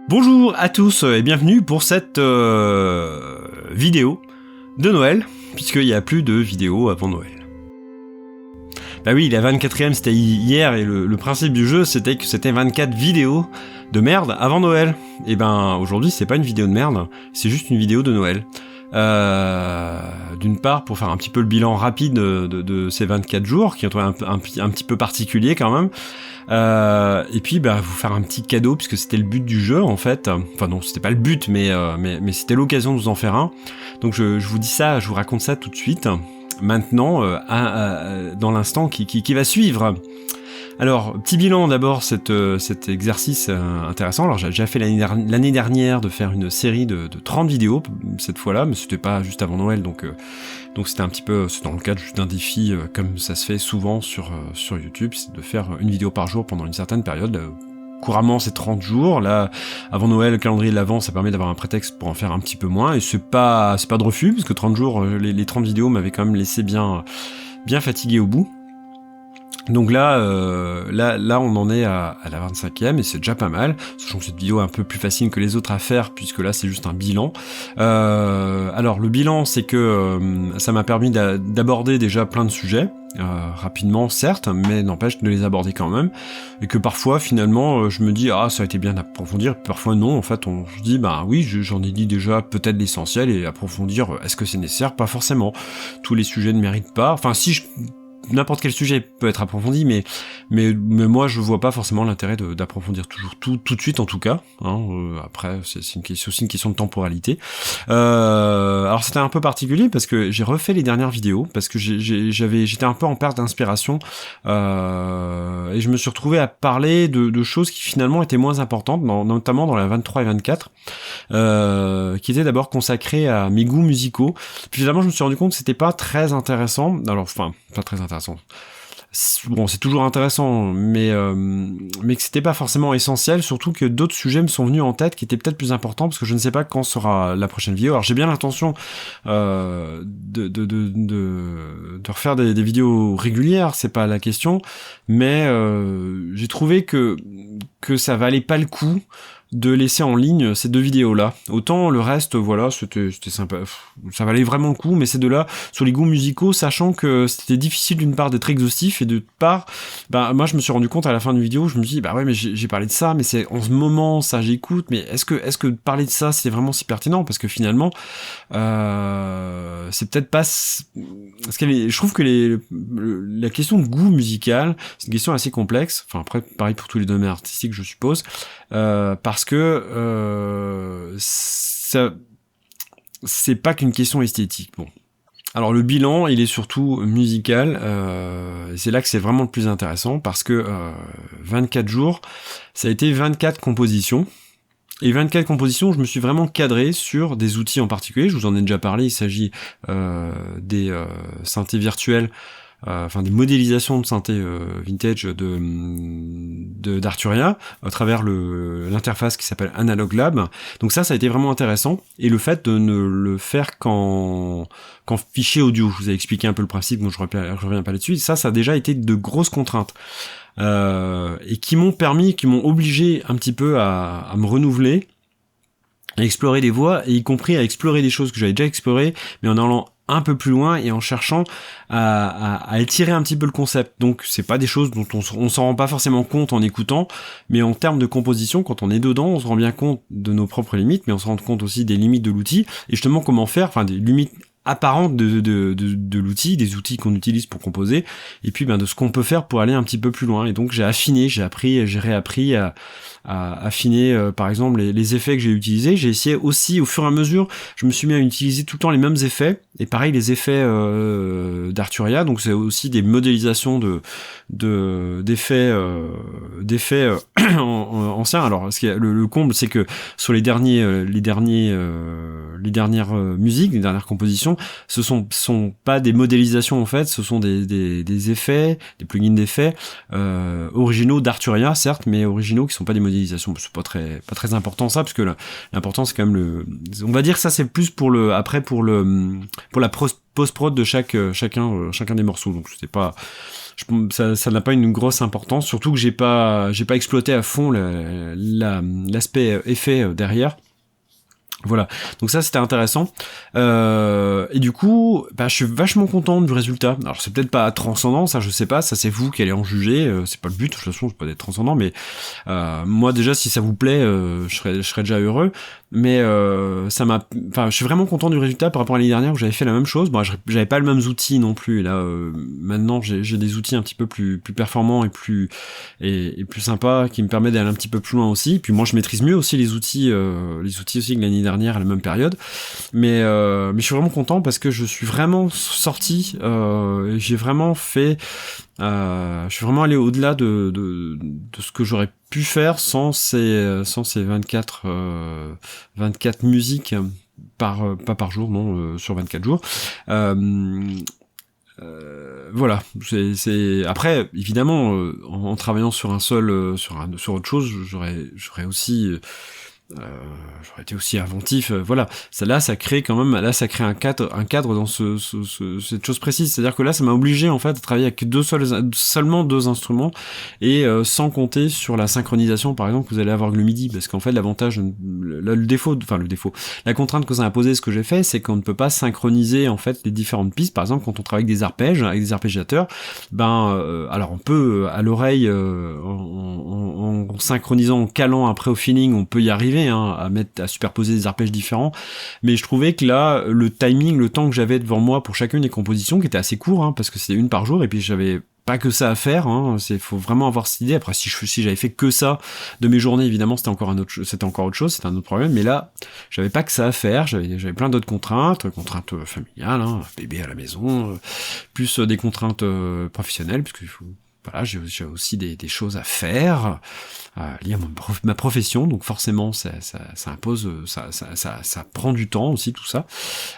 Bonjour à tous et bienvenue pour cette vidéo de Noël, puisqu'il n'y a plus de vidéo avant Noël. Bah oui, la 24e c'était hier et le principe du jeu c'était que c'était 24 vidéos de merde avant Noël. Et ben aujourd'hui c'est pas une vidéo de merde, c'est juste une vidéo de Noël. D'une part pour faire un petit peu le bilan rapide de ces 24 jours qui ont un petit peu particulier quand même. Et puis bah vous faire un petit cadeau puisque c'était le but du jeu en fait. Enfin non, c'était pas le but mais c'était l'occasion de vous en faire un. Donc je vous dis ça, je vous raconte ça tout de suite. Maintenant, dans l'instant qui va suivre. Alors, petit bilan d'abord, cet exercice intéressant. Alors, j'ai déjà fait l'année dernière de faire une série de 30 vidéos, cette fois-là, mais c'était pas juste avant Noël, donc c'était un petit peu, c'est dans le cadre juste d'un défi, comme ça se fait souvent sur YouTube, c'est de faire une vidéo par jour pendant une certaine période. Couramment, c'est 30 jours. Là, avant Noël, le calendrier de l'Avent, ça permet d'avoir un prétexte pour en faire un petit peu moins. Et c'est pas de refus, parce que 30 jours, les 30 vidéos m'avaient quand même laissé bien fatigué au bout. Donc là, on en est à la 25e et c'est déjà pas mal, sachant que cette vidéo est un peu plus facile que les autres à faire puisque là c'est juste un bilan. Alors le bilan, c'est que ça m'a permis d'aborder déjà plein de sujets, rapidement certes, mais n'empêche de les aborder quand même, et que parfois finalement je me dis ça a été bien d'approfondir, parfois non, en fait on se dit bah oui j'en ai dit déjà peut-être l'essentiel, et approfondir, est-ce que c'est nécessaire? Pas forcément, tous les sujets ne méritent pas, enfin si n'importe quel sujet peut être approfondi, mais moi je vois pas forcément l'intérêt d'approfondir toujours tout de suite en tout cas. Après c'est aussi une question de temporalité. Alors c'était un peu particulier parce que j'ai refait les dernières vidéos parce que j'étais un peu en perte d'inspiration et je me suis retrouvé à parler de choses qui finalement étaient moins importantes, notamment dans la 23 et 24, qui étaient d'abord consacrées à mes goûts musicaux. Puis finalement je me suis rendu compte que c'était pas très intéressant. Alors enfin pas très intéressant. Bon, c'est toujours intéressant, mais que c'était pas forcément essentiel, surtout que d'autres sujets me sont venus en tête qui étaient peut-être plus importants, parce que je ne sais pas quand sera la prochaine vidéo. Alors j'ai bien l'intention de refaire des vidéos régulières, c'est pas la question, mais j'ai trouvé que ça valait pas le coup de laisser en ligne ces deux vidéos-là. Autant le reste, voilà, c'était sympa, ça valait vraiment le coup, mais ces deux-là, sur les goûts musicaux, sachant que c'était difficile d'une part d'être exhaustif, et d'autre part, moi je me suis rendu compte à la fin de la vidéo, je me dis, ouais, mais j'ai parlé de ça, mais c'est en ce moment, ça j'écoute, mais est-ce que parler de ça, c'est vraiment si pertinent? Parce que finalement, c'est peut-être pas... Parce que je trouve que la question de goût musical, c'est une question assez complexe, enfin après, pareil pour tous les domaines artistiques, je suppose, parce que ça, c'est pas qu'une question esthétique. Bon. Alors le bilan, il est surtout musical, c'est là que c'est vraiment le plus intéressant, parce que 24 jours, ça a été 24 compositions, et 24 compositions, je me suis vraiment cadré sur des outils en particulier, je vous en ai déjà parlé, il s'agit des synthés virtuels, enfin des modélisations de synthé vintage d'Arturia à travers l'interface qui s'appelle Analog Lab. Donc ça a été vraiment intéressant, et le fait de ne le faire qu'en fichier audio, je vous ai expliqué un peu le principe, donc je reviens pas là-dessus. Ça a déjà été de grosses contraintes. Et qui m'ont obligé un petit peu à me renouveler, à explorer des voies, et y compris à explorer des choses que j'avais déjà explorées, mais en allant un peu plus loin et en cherchant à étirer un petit peu le concept. Donc c'est pas des choses dont on s'en rend pas forcément compte en écoutant, mais en termes de composition, quand on est dedans, on se rend bien compte de nos propres limites, mais on se rend compte aussi des limites de l'outil, et justement comment faire, enfin des limites apparentes de l'outil, des outils qu'on utilise pour composer, et puis de ce qu'on peut faire pour aller un petit peu plus loin. Et donc j'ai réappris à affiner par exemple les effets que j'ai utilisés. J'ai essayé aussi, au fur et à mesure, je me suis mis à utiliser tout le temps les mêmes effets, et pareil les effets d'Arturia, donc c'est aussi des modélisations d'effets anciens. Alors le comble, c'est que sur les dernières musiques, les dernières compositions, modélisation, ce sont pas des modélisations en fait, ce sont des effets, des plugins d'effets originaux d'Arturia certes, mais originaux qui sont pas des modélisations. C'est pas très important ça, parce que l'important c'est quand même on va dire que ça c'est plus pour la post-prod de chacun des morceaux. Donc c'est pas ça n'a pas une grosse importance, surtout que j'ai pas exploité à fond l'aspect effet derrière. Voilà, donc ça c'était intéressant, et du coup je suis vachement content du résultat. Alors c'est peut-être pas transcendant, ça je sais pas, ça c'est vous qui allez en juger, c'est pas le but, de toute façon c'est pas d'être transcendant, mais moi déjà si ça vous plaît, je serais déjà heureux, mais je suis vraiment content du résultat par rapport à l'année dernière où j'avais fait la même chose. Bon, j'avais pas le même outil non plus, et là maintenant j'ai des outils un petit peu plus performants et plus sympas qui me permettent d'aller un petit peu plus loin aussi. Puis moi je maîtrise mieux aussi les outils aussi que l'année dernière à la même période, mais je suis vraiment content parce que je suis vraiment sorti, j'ai vraiment fait, je suis vraiment allé au-delà de ce que j'aurais pu faire sans ces 24 musiques pas par jour, non, sur 24 jours. Voilà, c'est après évidemment en travaillant sur sur autre chose, j'aurais aussi j'aurais été aussi inventif, voilà. Ça crée un cadre dans cette chose précise. C'est-à-dire que là, ça m'a obligé, en fait, à travailler avec seulement deux instruments, et sans compter sur la synchronisation, par exemple, que vous allez avoir avec le MIDI. Parce qu'en fait, la contrainte que ça a posé, ce que j'ai fait, c'est qu'on ne peut pas synchroniser, en fait, les différentes pistes. Par exemple, quand on travaille avec des arpèges, avec des arpégiateurs, alors on peut, à l'oreille, en synchronisant, en calant après au feeling, on peut y arriver, à superposer des arpèges différents, mais je trouvais que là, le timing, le temps que j'avais devant moi pour chacune des compositions, qui était assez court, parce que c'était une par jour, et puis j'avais pas que ça à faire, faut vraiment avoir cette idée. Après, si j'avais fait que ça de mes journées, évidemment, c'était encore autre chose, c'était un autre problème, mais là, j'avais pas que ça à faire, j'avais plein d'autres contraintes familiales, bébé à la maison, plus des contraintes professionnelles, parce qu'il faut, voilà, j'ai aussi des choses à faire, liées à ma profession, donc forcément ça impose, ça prend du temps aussi, tout ça.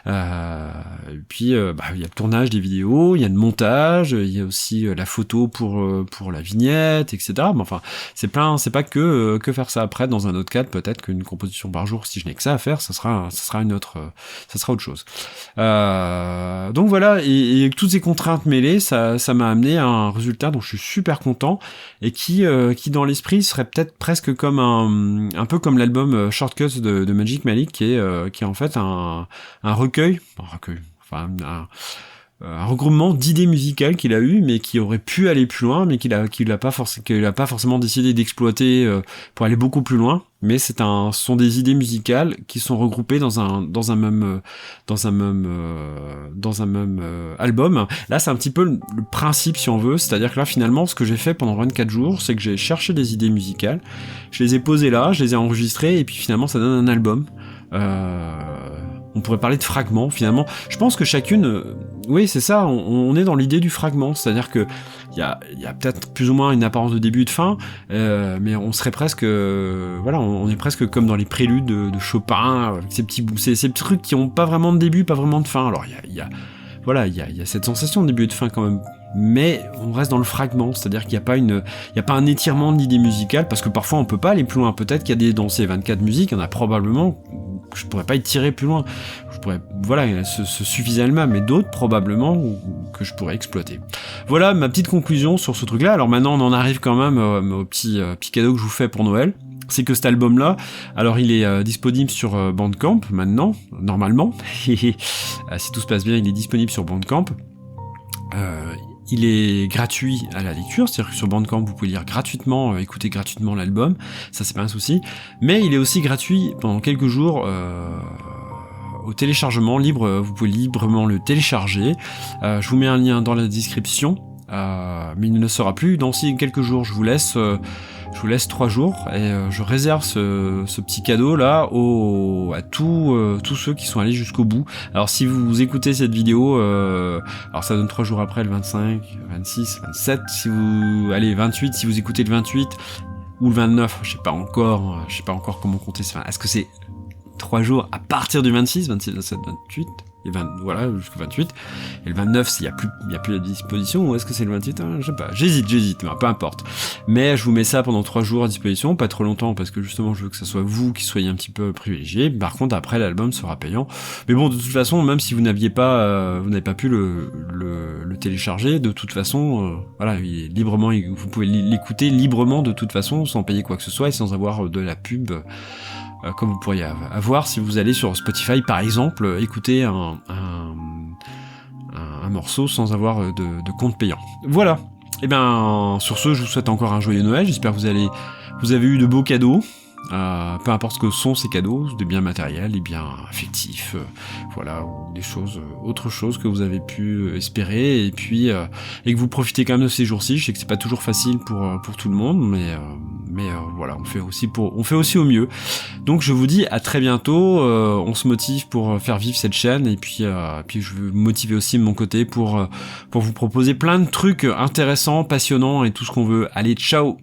Et puis il y a le tournage des vidéos, il y a le montage, il y a aussi la photo pour la vignette, etc. Mais enfin, c'est pas que faire ça. Après, dans un autre cadre, peut-être qu'une composition par jour, si je n'ai que ça à faire, ça sera autre chose. Donc voilà, et toutes ces contraintes mêlées, ça m'a amené à un résultat dont je suis super content, et qui dans l'esprit serait peut-être presque comme un peu comme l'album Shortcuts de Magic Malik, qui est en fait un recueil, un regroupement d'idées musicales qu'il a eu, mais qui aurait pu aller plus loin, mais qu'il a pas forcément décidé d'exploiter pour aller beaucoup plus loin. Mais ce sont des idées musicales qui sont regroupées dans un même album. Là, c'est un petit peu le principe, si on veut. C'est-à-dire que là, finalement, ce que j'ai fait pendant 24 jours, c'est que j'ai cherché des idées musicales, je les ai posées là, je les ai enregistrées, et puis finalement, ça donne un album. On pourrait parler de fragments, finalement. Je pense que chacune... oui, c'est ça, on est dans l'idée du fragment, c'est-à-dire que il y a peut-être plus ou moins une apparence de début et de fin, mais on serait presque... on est presque comme dans les préludes de Chopin, avec ces petits trucs qui ont pas vraiment de début, pas vraiment de fin. Alors, il y a cette sensation de début et de fin quand même, mais on reste dans le fragment, c'est-à-dire qu'il n'y a pas un étirement de l'idée musicale, parce que parfois on peut pas aller plus loin. Peut-être qu'il y a dans ces 24 musiques, il y en a probablement que je pourrais pas étirer plus loin. Je pourrais, se suffisait elle-même, mais d'autres probablement que je pourrais exploiter. Voilà ma petite conclusion sur ce truc-là. Alors maintenant, on en arrive quand même au petit cadeau que je vous fais pour Noël. C'est que cet album-là, alors il est disponible sur Bandcamp maintenant, normalement. Si tout se passe bien, il est disponible sur Bandcamp. Il est gratuit à la lecture, c'est-à-dire que sur Bandcamp, vous pouvez lire gratuitement, écouter gratuitement l'album, ça c'est pas un souci. Mais il est aussi gratuit pendant quelques jours au téléchargement libre, vous pouvez librement le télécharger. Je vous mets un lien dans la description, mais il ne le sera plus dans quelques jours. Je vous laisse 3 jours, et je réserve ce petit cadeau là à tous ceux qui sont allés jusqu'au bout. Alors si vous écoutez cette vidéo, alors ça donne 3 jours après, le 25, 26, 27, 28, si vous écoutez le 28 ou le 29, je sais pas encore comment compter ça. Est-ce que c'est 3 jours à partir du 26, 27, 28 ? voilà, jusqu'au 28. Et le 29, il y a plus la disposition, ou est-ce que c'est le 28? Je sais pas. J'hésite, peu importe. Mais je vous mets ça pendant 3 jours à disposition, pas trop longtemps, parce que justement, je veux que ça soit vous qui soyez un petit peu privilégiés. Par contre, après, l'album sera payant. Mais bon, de toute façon, même si vous n'avez pas pu le télécharger, de toute façon, voilà, librement, vous pouvez l'écouter librement de toute façon, sans payer quoi que ce soit et sans avoir de la pub, comme vous pourriez avoir si vous allez sur Spotify, par exemple, écouter un morceau sans avoir de compte payant. Voilà. Et ben, sur ce, je vous souhaite encore un joyeux Noël. J'espère que vous avez eu de beaux cadeaux. Peu importe ce que sont ces cadeaux, des biens matériels, des biens affectifs, voilà, ou des choses, autre chose que vous avez pu espérer, et puis et que vous profitez quand même de ces jours-ci. Je sais que c'est pas toujours facile pour tout le monde, mais voilà, on fait aussi au mieux. Donc je vous dis à très bientôt. On se motive pour faire vivre cette chaîne, et puis je veux me motiver aussi de mon côté pour vous proposer plein de trucs intéressants, passionnants et tout ce qu'on veut. Allez, ciao.